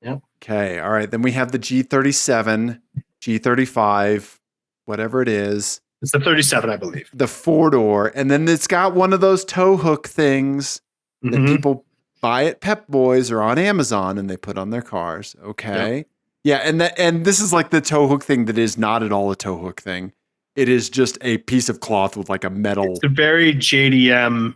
Speaker 1: Yep.
Speaker 2: Okay. All right. Then we have the G37, G35, whatever it is.
Speaker 1: It's the 37, I believe.
Speaker 2: The 4-door. And then it's got one of those tow hook things that people buy at Pep Boys or on Amazon and they put on their cars. Okay. Yep. Yeah. And this is like the tow hook thing that is not at all a tow hook thing. It is just a piece of cloth with like a metal.
Speaker 1: It's a very JDM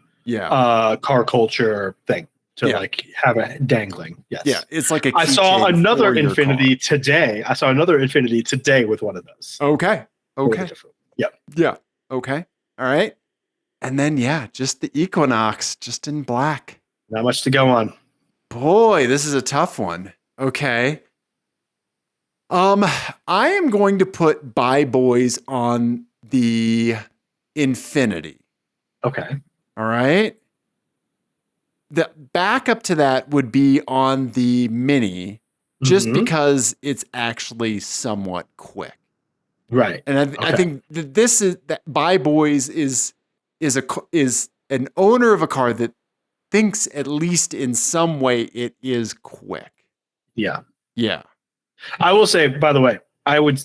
Speaker 1: car culture thing. To like have it dangling. Yes.
Speaker 2: Yeah. It's like
Speaker 1: I saw another Infinity today. I saw another Infinity today with one of those.
Speaker 2: Okay.
Speaker 1: Yep.
Speaker 2: Yeah. Okay. All right. And then, just the Equinox, just in black.
Speaker 1: Not much to go on.
Speaker 2: Boy, this is a tough one. Okay. I am going to put Bye Boys on the Infinity.
Speaker 1: Okay.
Speaker 2: All right. The backup to that would be on the Mini, just because it's actually somewhat quick.
Speaker 1: Right.
Speaker 2: And I think that Bye Boys is an owner of a car that thinks at least in some way it is quick.
Speaker 1: Yeah.
Speaker 2: Yeah.
Speaker 1: I will say, by the way, I would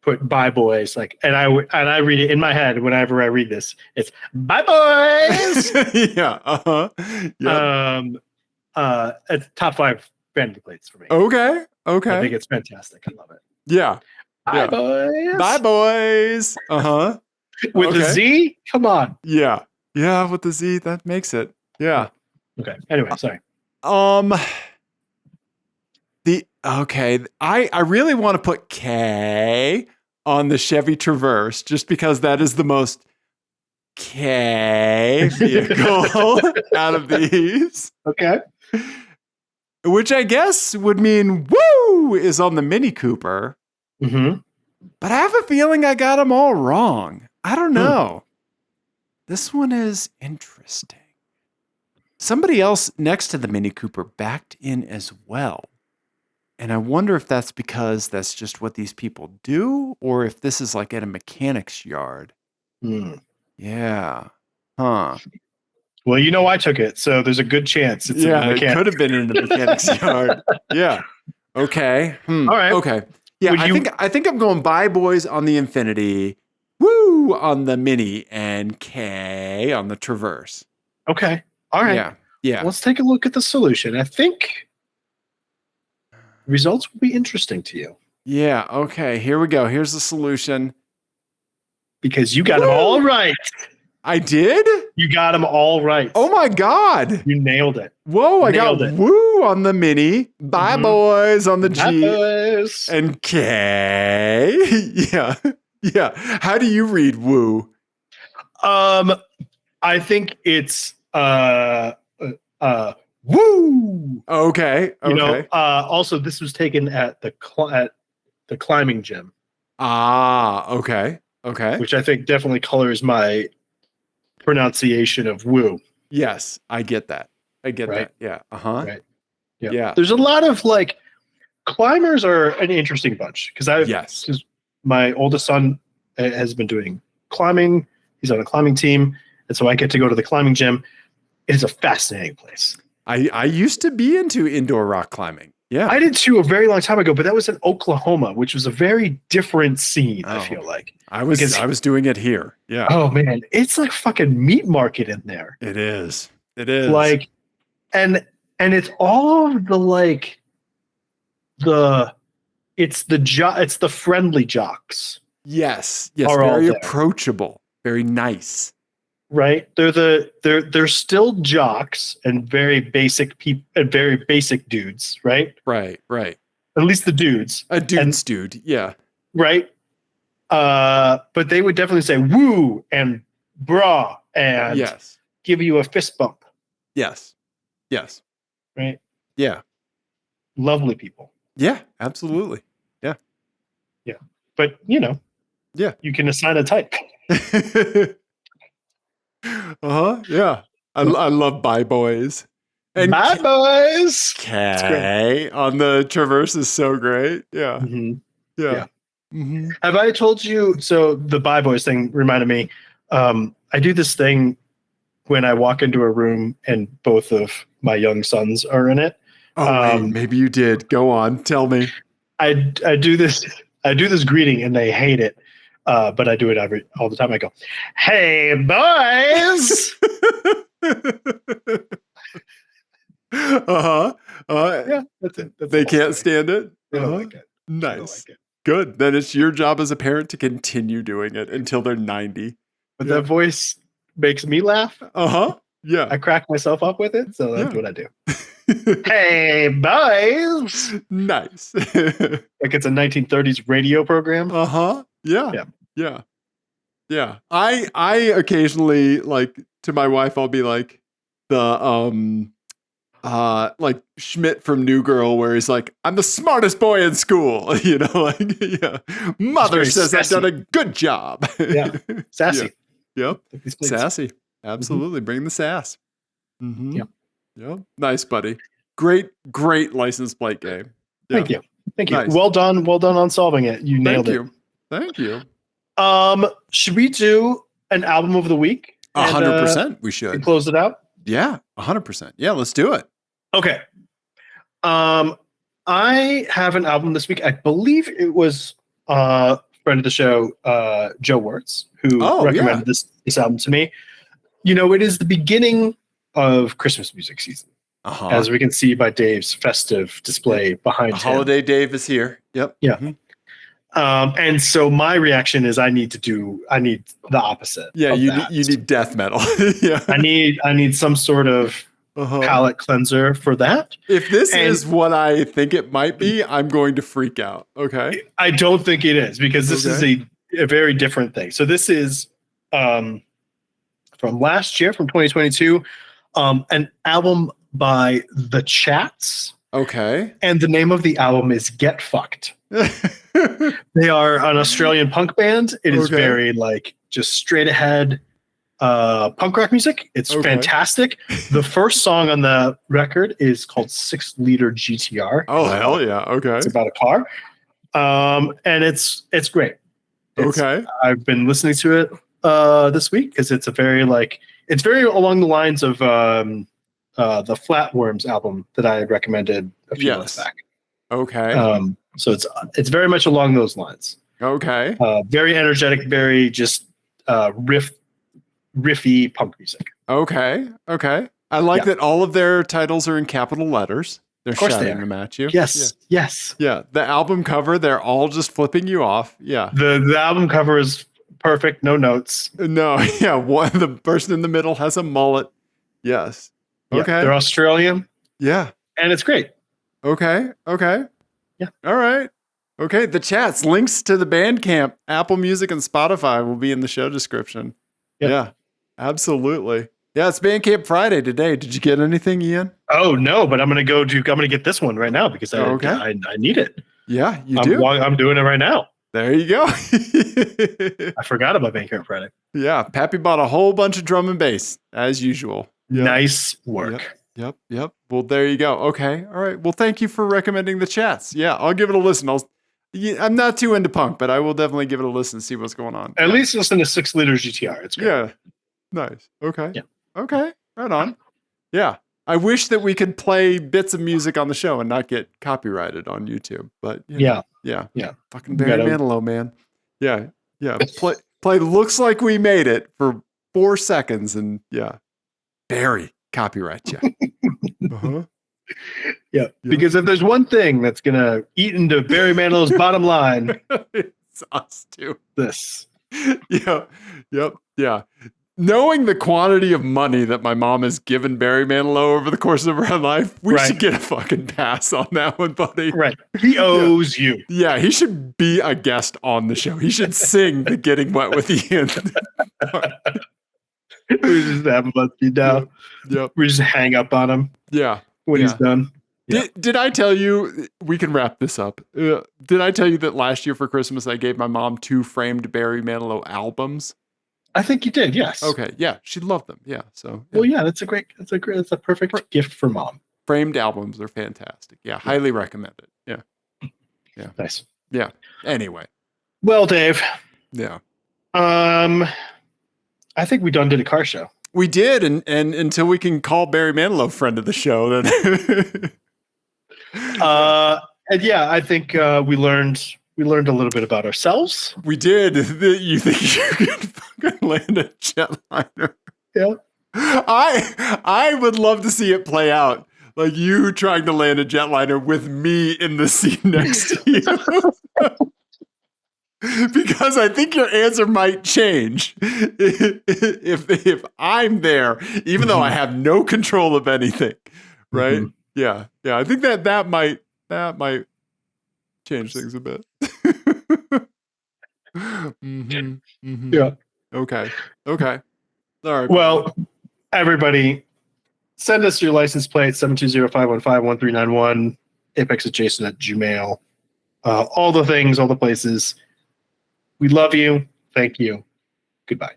Speaker 1: put Bye Boys and I read it in my head whenever I read this. It's Bye Boys.
Speaker 2: Yeah.
Speaker 1: It's top 5 vanity plates for me.
Speaker 2: Okay.
Speaker 1: I think it's fantastic. I love it.
Speaker 2: Yeah.
Speaker 1: Bye Boys.
Speaker 2: Bye Boys.
Speaker 1: With the Z? Come on.
Speaker 2: Yeah. Yeah, with the Z, that makes it. Yeah.
Speaker 1: Okay. Anyway, sorry.
Speaker 2: I really want to put K on the Chevy Traverse just because that is the most K vehicle out of these.
Speaker 1: Okay.
Speaker 2: Which I guess would mean woo is on the Mini Cooper.
Speaker 1: Mm-hmm.
Speaker 2: But I have a feeling I got them all wrong. I don't know. This one is interesting. Somebody else next to the Mini Cooper backed in as well. And I wonder if that's because that's just what these people do, or if this is like at a mechanic's yard. Yeah. Huh.
Speaker 1: Well, you know I took it, so there's a good chance it's in the mechanic.
Speaker 2: It could have been in the mechanic's yard. Yeah. Okay.
Speaker 1: All right.
Speaker 2: Okay. Yeah, I think I'm going bye boys on the Infinity, woo on the Mini, and K on the Traverse.
Speaker 1: Okay. All right.
Speaker 2: Yeah.
Speaker 1: Let's take a look at the solution. I think results will be interesting to you.
Speaker 2: Yeah. Okay. Here we go. Here's the solution.
Speaker 1: Because you got them all right.
Speaker 2: I did?
Speaker 1: You got them all right.
Speaker 2: Oh my God.
Speaker 1: You nailed it.
Speaker 2: Whoa, I got woo on the Mini, bye boys on the G,
Speaker 1: boys.
Speaker 2: And K. Yeah. How do you read woo?
Speaker 1: I think it's woo.
Speaker 2: Okay.
Speaker 1: You know, also this was taken at the climbing gym.
Speaker 2: Okay.
Speaker 1: Which I think definitely colors my pronunciation of woo.
Speaker 2: Yes, I get that.
Speaker 1: Right?
Speaker 2: That. Yeah.
Speaker 1: Right.
Speaker 2: Yeah.
Speaker 1: There's a lot of like climbers are an interesting bunch because my oldest son has been doing climbing. He's on a climbing team, and so I get to go to the climbing gym. It is a fascinating place.
Speaker 2: I used to be into indoor rock climbing. Yeah,
Speaker 1: I did too a very long time ago, but that was in Oklahoma, which was a very different scene. I feel like
Speaker 2: I was doing it here. Yeah.
Speaker 1: Oh man, it's like fucking meat market in there.
Speaker 2: It is.
Speaker 1: Like, and it's all of the like it's the friendly jocks.
Speaker 2: Yes. Very approachable, very nice.
Speaker 1: Right? They're still jocks and very basic people and very basic dudes, right?
Speaker 2: Right.
Speaker 1: At least the dudes.
Speaker 2: A dude, yeah.
Speaker 1: Right? But they would definitely say woo and brah and give you a fist bump.
Speaker 2: Yes.
Speaker 1: Right?
Speaker 2: Yeah.
Speaker 1: Lovely people.
Speaker 2: Yeah, absolutely. Yeah.
Speaker 1: But you can assign a type.
Speaker 2: Yeah. I love bye boys. And
Speaker 1: bye boys.
Speaker 2: K on the Traverse is so great. Yeah.
Speaker 1: Mm-hmm.
Speaker 2: Yeah.
Speaker 1: Mm-hmm. Have I told you? So the bye boys thing reminded me. I do this thing when I walk into a room and both of my young sons are in it.
Speaker 2: Oh, maybe you did. Go on. Tell me.
Speaker 1: I do this greeting and they hate it. But I do it all the time. I go, "Hey boys!" Yeah, that's it.
Speaker 2: They can't stand it.
Speaker 1: They don't like it.
Speaker 2: Nice. Good. Then it's your job as a parent to continue doing it until they're 90.
Speaker 1: But that voice makes me laugh.
Speaker 2: Yeah.
Speaker 1: I crack myself up with it, so that's what I do. Hey boys!
Speaker 2: Nice.
Speaker 1: Like it's a 1930s radio program.
Speaker 2: Yeah. I occasionally, like, to my wife, I'll be like the like Schmidt from New Girl, where he's like, "I'm the smartest boy in school," Mother says sassy. I've done a good job.
Speaker 1: Sassy.
Speaker 2: Yep. Sassy. Absolutely. Bring the sass. Yep. Nice, buddy. Great license plate game.
Speaker 1: Thank you. Nice. Well done on solving it. You nailed it.
Speaker 2: Thank you.
Speaker 1: Should we do an album of the week?
Speaker 2: 100%. We should
Speaker 1: close it out.
Speaker 2: Yeah, 100%. Yeah, let's do it.
Speaker 1: Okay. I have an album this week. I believe it was friend of the show, Joe Wirtz, who recommended this album to me. It is the beginning of Christmas music season, as we can see by Dave's festive display behind him.
Speaker 2: Holiday Dave is here. Yep.
Speaker 1: Yeah. And so my reaction is I need the opposite.
Speaker 2: Yeah,
Speaker 1: of
Speaker 2: you
Speaker 1: that.
Speaker 2: need death metal. Yeah.
Speaker 1: I need some sort of palate cleanser for that.
Speaker 2: If this
Speaker 1: And
Speaker 2: is what I think it might be, I'm going to freak out. Okay.
Speaker 1: I don't think it is, because this is a very different thing. So this is from last year, from 2022, an album by The Chats.
Speaker 2: Okay.
Speaker 1: And the name of the album is Get Fucked. They are an Australian punk band. It is very like just straight ahead punk rock music. It's fantastic. The first song on the record is called 6 Liter GTR.
Speaker 2: Oh, hell yeah. Okay.
Speaker 1: It's about a car. And it's great. I've been listening to it this week because it's very along the lines of the Flatworms album that I recommended a few months back.
Speaker 2: Okay.
Speaker 1: So it's very much along those lines.
Speaker 2: Okay.
Speaker 1: Very energetic, very just riffy punk music.
Speaker 2: Okay. Okay. I like that all of their titles are in capital letters. They're shouting them at you.
Speaker 1: Yes.
Speaker 2: Yeah.
Speaker 1: Yes.
Speaker 2: Yeah. The album cover, they're all just flipping you off. Yeah.
Speaker 1: The album cover is perfect. No notes.
Speaker 2: No. Yeah. The person in the middle has a mullet. Yes. Okay.
Speaker 1: Yeah, they're Australian.
Speaker 2: Yeah.
Speaker 1: And it's great.
Speaker 2: Okay. Okay.
Speaker 1: Yeah.
Speaker 2: All right. Okay. The Chats, links to the Bandcamp, Apple Music, and Spotify will be in the show description. Yep. Yeah. Absolutely. Yeah. It's Bandcamp Friday today. Did you get anything, Ian?
Speaker 1: Oh no, but I'm gonna get this one right now because I need it.
Speaker 2: Yeah, you do.
Speaker 1: I'm doing it right now.
Speaker 2: There you go.
Speaker 1: I forgot about Bandcamp Friday.
Speaker 2: Yeah. Pappy bought a whole bunch of drum and bass as usual. Yep.
Speaker 1: Nice work.
Speaker 2: Yep. Well, there you go. Okay. All right. Well, thank you for recommending The Chats. Yeah, I'll give it a listen. I'm not too into punk, but I will definitely give it a listen and see what's going on.
Speaker 1: At least listen to 6 Liter GTR. It's great.
Speaker 2: Yeah. Nice. Okay.
Speaker 1: Yeah.
Speaker 2: Okay. Right on. Yeah. I wish that we could play bits of music on the show and not get copyrighted on YouTube. But yeah. Fucking Barry Manilow, man. Yeah. Play looks like we made it for 4 seconds, and Barry, copyright check.
Speaker 1: Yeah, because if there's one thing that's gonna eat into Barry Manilow's bottom line,
Speaker 2: it's us too.
Speaker 1: This.
Speaker 2: Yeah. Knowing the quantity of money that my mom has given Barry Manilow over the course of her life, we should get a fucking pass on that one, buddy.
Speaker 1: Right. He owes you.
Speaker 2: Yeah, he should be a guest on the show. He should sing the Getting Wet with Ian.
Speaker 1: We just have him let you down.
Speaker 2: Yep.
Speaker 1: We just hang up on him.
Speaker 2: Yeah.
Speaker 1: When he's done. Yeah.
Speaker 2: Did I tell you, we can wrap this up. Did I tell you that last year for Christmas, I gave my mom 2 framed Barry Manilow albums? I
Speaker 1: think you did. Yes.
Speaker 2: Okay. Yeah. She loved them. Yeah. So.
Speaker 1: Yeah. Well, that's a perfect gift for mom.
Speaker 2: Framed albums are fantastic. Yeah. Highly recommend it. Yeah. Yeah.
Speaker 1: Nice.
Speaker 2: Yeah. Anyway.
Speaker 1: Well, Dave.
Speaker 2: Yeah.
Speaker 1: I think we done did a car show.
Speaker 2: We did, and until we can call Barry Manilow friend of the show, then.
Speaker 1: And I think we learned a little bit about ourselves.
Speaker 2: We did. You think you could fucking land a jetliner?
Speaker 1: Yeah.
Speaker 2: I would love to see it play out. Like you trying to land a jetliner with me in the seat next to you. Because I think your answer might change if I'm there, even though I have no control of anything, right? Mm-hmm. Yeah. I think that might change things a bit.
Speaker 1: Yeah.
Speaker 2: Okay. All right.
Speaker 1: Well, everybody, send us your license plate 720-515-1391, apexadjacent@gmail. All the things, all the places. We love you. Thank you. Goodbye.